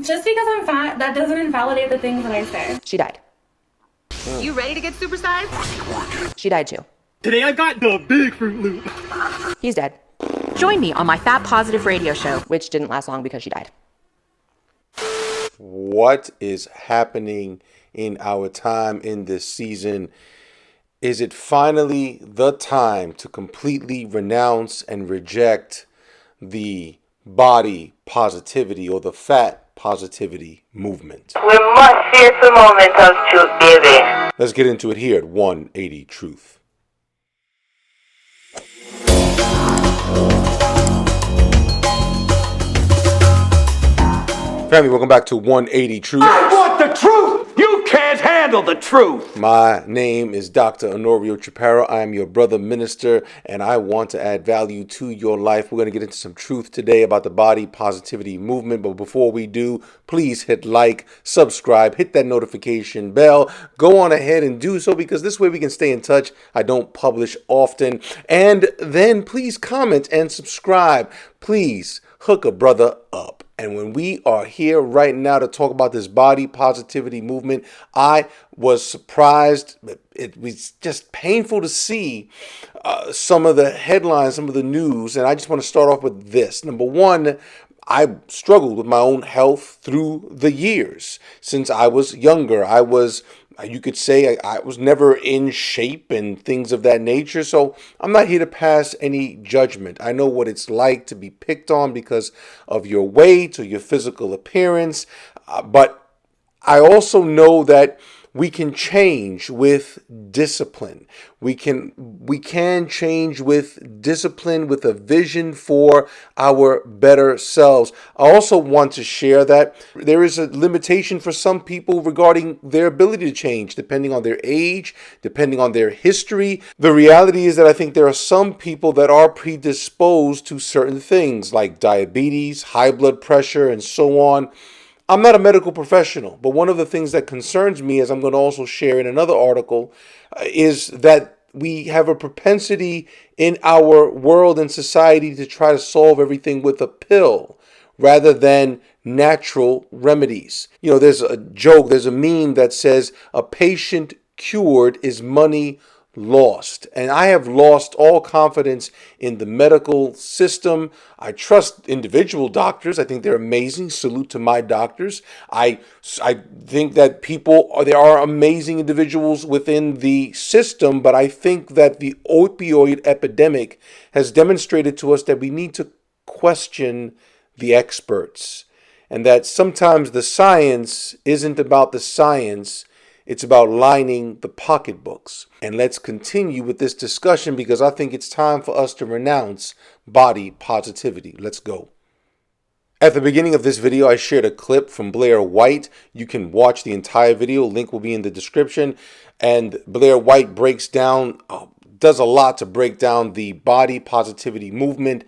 Just because I'm fat, that doesn't invalidate the things that I say. She died. You ready to get supersized? She died too. Today I got the big Fruit Loop. He's dead. Join me on my Fat Positive radio show. Which didn't last long because she died. What is happening in our time in this season? Is it finally the time to completely renounce and reject the body positivity or the fat positivity movement? We must face a moment of truth, baby. Let's get into it here at 180 Truth. Family, welcome back to 180 Truth. I want the truth! You can't handle the truth! My name is Dr. Honorio Chaparro. I am your brother minister, and I want to add value to your life. We're going to get into some truth today about the body positivity movement. But before we do, please hit like, subscribe, hit that notification bell. Go on ahead and do so because this way we can stay in touch. I don't publish often. And then please comment and subscribe. Please hook a brother up. And when we are here right now to talk about this body positivity movement, I was surprised. It was just painful to see some of the headlines, some of the news. And I just want to start off with this. Number one, I struggled with my own health through the years. Since I was younger, you could say I was never in shape and things of that nature. So I'm not here to pass any judgment. I know what it's like to be picked on because of your weight or your physical appearance. But I also know that we can change with discipline. We can change with discipline, with a vision for our better selves. I also want to share that there is a limitation for some people regarding their ability to change, depending on their age, depending on their history. The reality is that I think there are some people that are predisposed to certain things like diabetes, high blood pressure, and so on. I'm not a medical professional, but one of the things that concerns me, as I'm going to also share in another article, is that we have a propensity in our world and society to try to solve everything with a pill rather than natural remedies. You know, there's a joke, there's a meme that says a patient cured is money lost. And I have lost all confidence in the medical system. I trust individual doctors. I think they're amazing. Salute to my doctors. I think that there are amazing individuals within the system, but I think that the opioid epidemic has demonstrated to us that we need to question the experts and that sometimes the science isn't about the science. It's about lining the pocketbooks. And let's continue with this discussion because I think it's time for us to renounce body positivity. Let's go. At the beginning of this video, I shared a clip from Blair White. You can watch the entire video. Link will be in the description. And Blair White does a lot to break down the body positivity movement.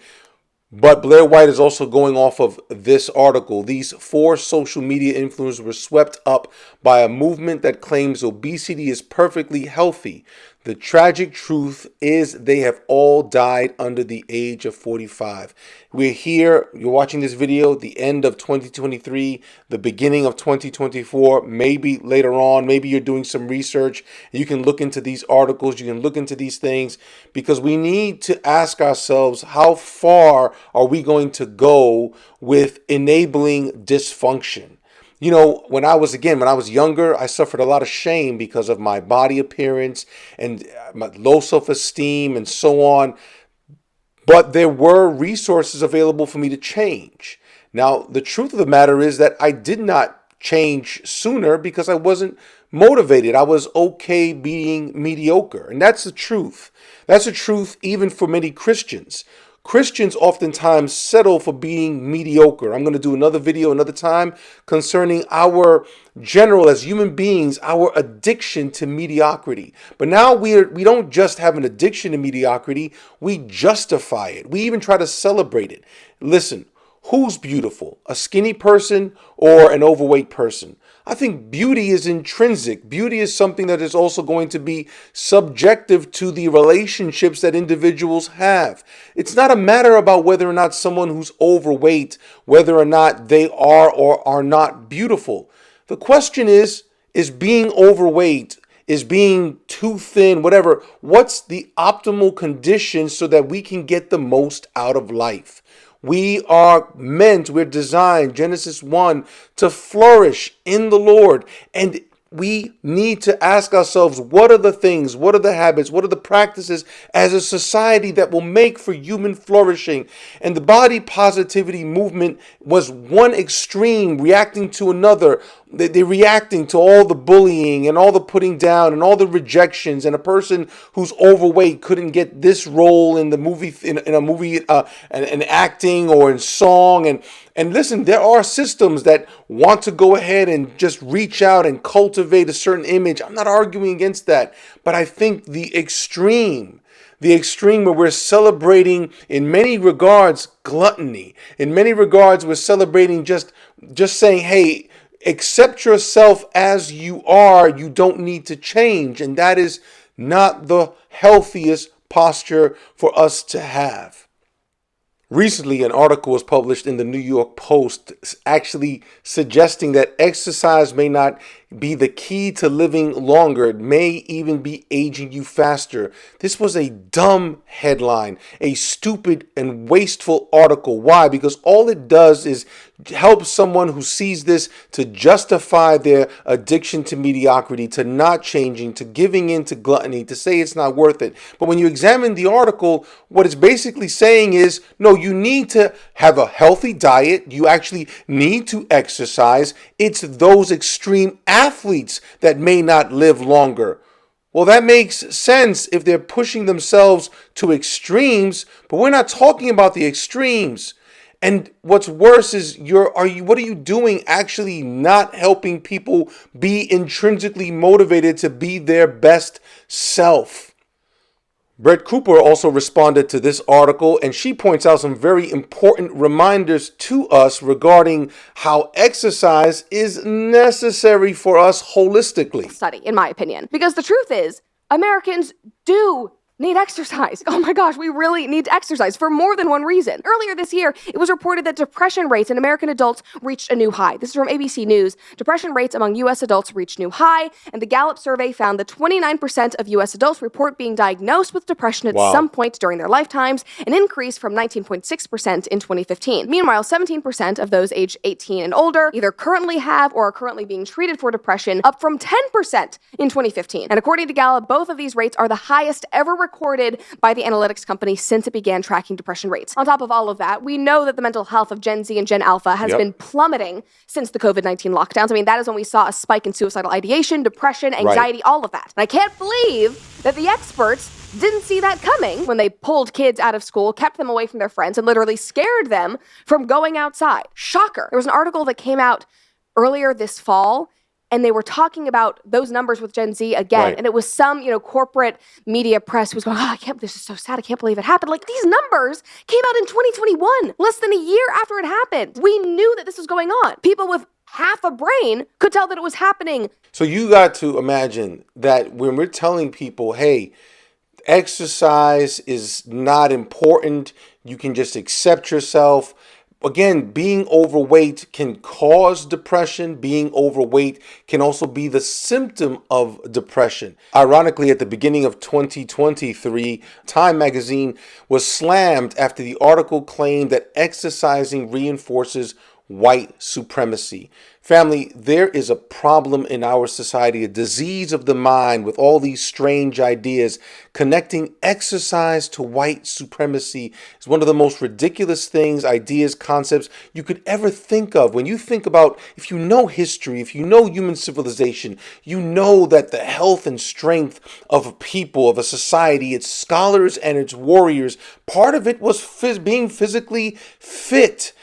But Blair White is also going off of this article. These 4 social media influencers were swept up by a movement that claims obesity is perfectly healthy. The tragic truth is they have all died under the age of 45. We're here, you're watching this video, the end of 2023, the beginning of 2024, maybe later on, maybe you're doing some research. You can look into these articles, you can look into these things, because we need to ask ourselves, how far are we going to go with enabling dysfunction? You know, when I was younger, I suffered a lot of shame because of my body appearance and my low self-esteem and so on. But there were resources available for me to change. Now, the truth of the matter is that I did not change sooner because I wasn't motivated. I was okay being mediocre. And that's the truth. That's the truth even for many Christians. Christians oftentimes settle for being mediocre. I'm going to do another video another time concerning our general, as human beings, our addiction to mediocrity. But now we don't just have an addiction to mediocrity, we justify it. We even try to celebrate it. Listen, Who's beautiful? A skinny person or an overweight person? I think beauty is intrinsic. Beauty is something that is also going to be subjective to the relationships that individuals have. It's not a matter about whether or not someone who's overweight, whether or not they are or are not beautiful. The question is being overweight, is being too thin, whatever, what's the optimal condition so that we can get the most out of life? We're designed, Genesis 1, to flourish in the Lord. And we need to ask ourselves, what are the things, what are the habits, what are the practices as a society that will make for human flourishing? And the body positivity movement was one extreme reacting to another. They're reacting to all the bullying and all the putting down and all the rejections. And a person who's overweight couldn't get this role in the movie, in a movie, and acting or in song. And listen, there are systems that want to go ahead and just reach out and cultivate a certain image. I'm not arguing against that, but I think the extreme where we're celebrating, in many regards, gluttony. In many regards, we're celebrating just saying, hey, accept yourself as you are. You don't need to change. And that is not the healthiest posture for us to have. Recently, an article was published in the New York Post actually suggesting that exercise may not be the key to living longer. It may even be aging you faster. This was a dumb headline, a stupid and wasteful article. Why? Because all it does is help someone who sees this to justify their addiction to mediocrity, to not changing, to giving in to gluttony, to say it's not worth it. But when you examine the article, what it's basically saying is, no, you need to have a healthy diet. You actually need to exercise. It's those extreme athletes that may not live longer. Well, that makes sense if they're pushing themselves to extremes, but we're not talking about the extremes. And what's worse is what are you doing actually not helping people be intrinsically motivated to be their best self? Brett Cooper also responded to this article, and she points out some very important reminders to us regarding how exercise is necessary for us holistically. Study, in my opinion. Because the truth is, Americans do need exercise. Oh my gosh, we really need to exercise for more than one reason. Earlier this year, it was reported that depression rates in American adults reached a new high. This is from ABC News. Depression rates among U.S. adults reached new high, and the Gallup survey found that 29% of U.S. adults report being diagnosed with depression at some point during their lifetimes, an increase from 19.6% in 2015. Meanwhile, 17% of those aged 18 and older either currently have or are currently being treated for depression, up from 10% in 2015. And according to Gallup, both of these rates are the highest ever recorded by the analytics company since it began tracking depression rates. On top of all of that, we know that the mental health of Gen Z and Gen Alpha has been plummeting since the COVID-19 lockdowns. I mean, that is when we saw a spike in suicidal ideation, depression, anxiety, all of that. And I can't believe that the experts didn't see that coming when they pulled kids out of school, kept them away from their friends, and literally scared them from going outside. Shocker. There was an article that came out earlier this fall, and they were talking about those numbers with Gen Z again. And it was some, corporate media press who was going, this is so sad. I can't believe it happened. Like, these numbers came out in 2021, less than a year after it happened. We knew that this was going on. People with half a brain could tell that it was happening. So you got to imagine that when we're telling people, hey, exercise is not important, you can just accept yourself. Again, being overweight can cause depression. Being overweight can also be the symptom of depression. Ironically, at the beginning of 2023, Time magazine was slammed after the article claimed that exercising reinforces white supremacy. Family, there is a problem in our society, a disease of the mind with all these strange ideas. Connecting exercise to white supremacy is one of the most ridiculous things, ideas, concepts you could ever think of. When you think about, if you know history, if you know human civilization, you know that the health and strength of a people, of a society, its scholars and its warriors, part of it was being physically fit.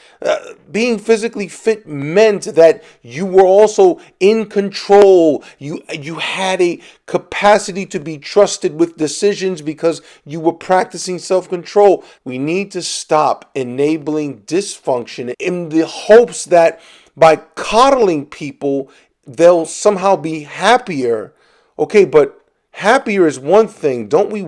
Being physically fit meant that you were also in control. You had a capacity to be trusted with decisions because you were practicing self-control. We need to stop enabling dysfunction in the hopes that by coddling people, they'll somehow be happier. Okay, but happier is one thing. Don't we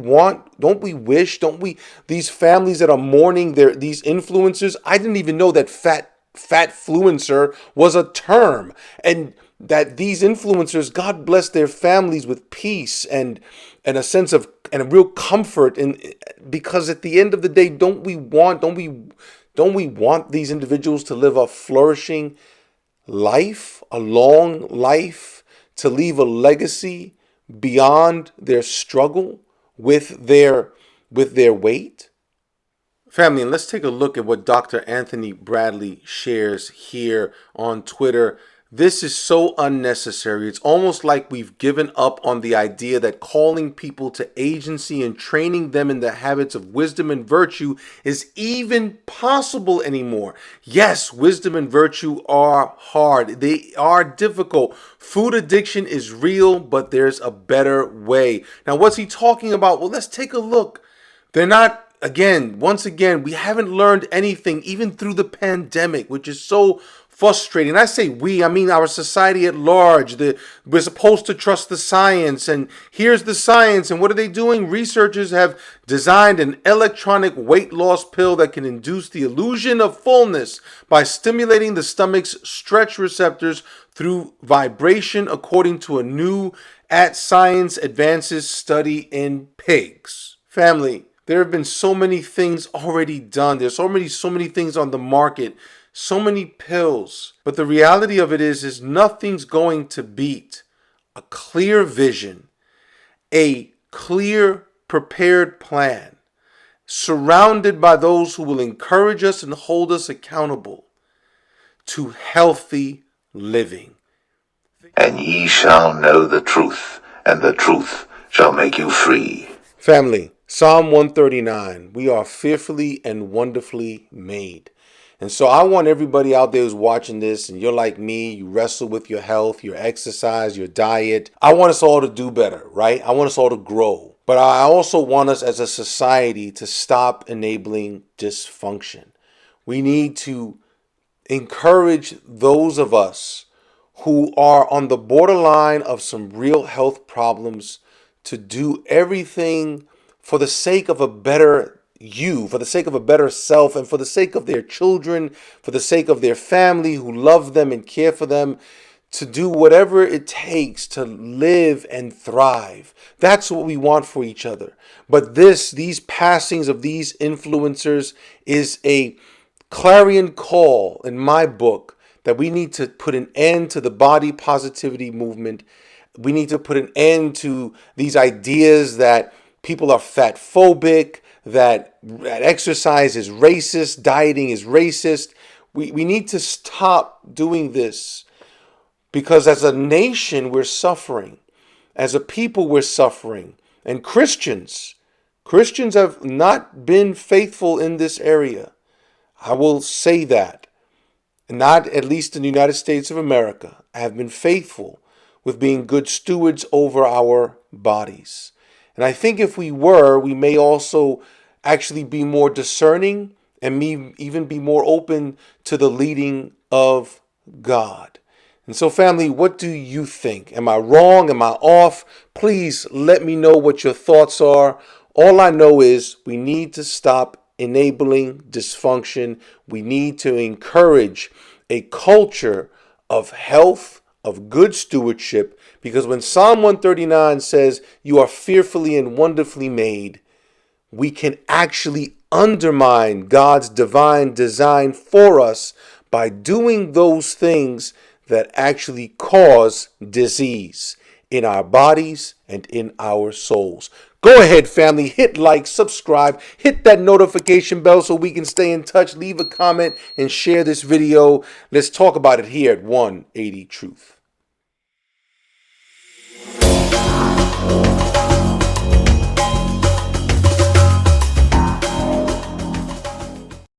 these families that are mourning these influencers? I didn't even know that fatfluencer was a term, and that these influencers, God bless their families with peace and a sense of and a real comfort because at the end of the day, don't we want these individuals to live a flourishing life, a long life, to leave a legacy beyond their struggle with their weight? Family, and let's take a look at what Dr. Anthony Bradley shares here on Twitter. This is so unnecessary. It's almost like we've given up on the idea that calling people to agency and training them in the habits of wisdom and virtue is even possible anymore. Yes, wisdom and virtue are hard. They are difficult. Food addiction is real, but there's a better way. Now, what's he talking about? Well, let's take a look. They're not. Once again, we haven't learned anything even through the pandemic, which is so frustrating. I say we, I mean our society at large. We're supposed to trust the science, and here's the science. And what are they doing? Researchers have designed an electronic weight loss pill that can induce the illusion of fullness by stimulating the stomach's stretch receptors through vibration, according to a new At Science Advances study in pigs. Family, there have been so many things already done. There's already so many things on the market, so many pills. But the reality of it is nothing's going to beat a clear vision, a clear, prepared plan, surrounded by those who will encourage us and hold us accountable to healthy living. And ye shall know the truth, and the truth shall make you free. Family, Psalm 139, we are fearfully and wonderfully made. And so I want everybody out there who's watching this, and you're like me, you wrestle with your health, your exercise, your diet. I want us all to do better, right? I want us all to grow. But I also want us as a society to stop enabling dysfunction. We need to encourage those of us who are on the borderline of some real health problems to do everything for the sake of a better you, for the sake of a better self, and for the sake of their children, for the sake of their family who love them and care for them, to do whatever it takes to live and thrive. That's what we want for each other. But these passings of these influencers is a clarion call in my book that we need to put an end to the body positivity movement. We need to put an end to these ideas that people are fat phobic, that exercise is racist, dieting is racist. We need to stop doing this because as a nation, we're suffering. As a people, we're suffering. And Christians have not been faithful in this area. I will say that. Not at least in the United States of America, have been faithful with being good stewards over our bodies. And I think if we were, we may also actually be more discerning and even be more open to the leading of God. And so, family, what do you think? Am I wrong? Am I off? Please let me know what your thoughts are. All I know is we need to stop enabling dysfunction. We need to encourage a culture of health, of good stewardship, because when Psalm 139 says you are fearfully and wonderfully made, we can actually undermine God's divine design for us by doing those things that actually cause disease in our bodies and in our souls. Go ahead, family, hit like, subscribe, hit that notification bell so we can stay in touch. Leave a comment and share this video. Let's talk about it here at 180 Truth.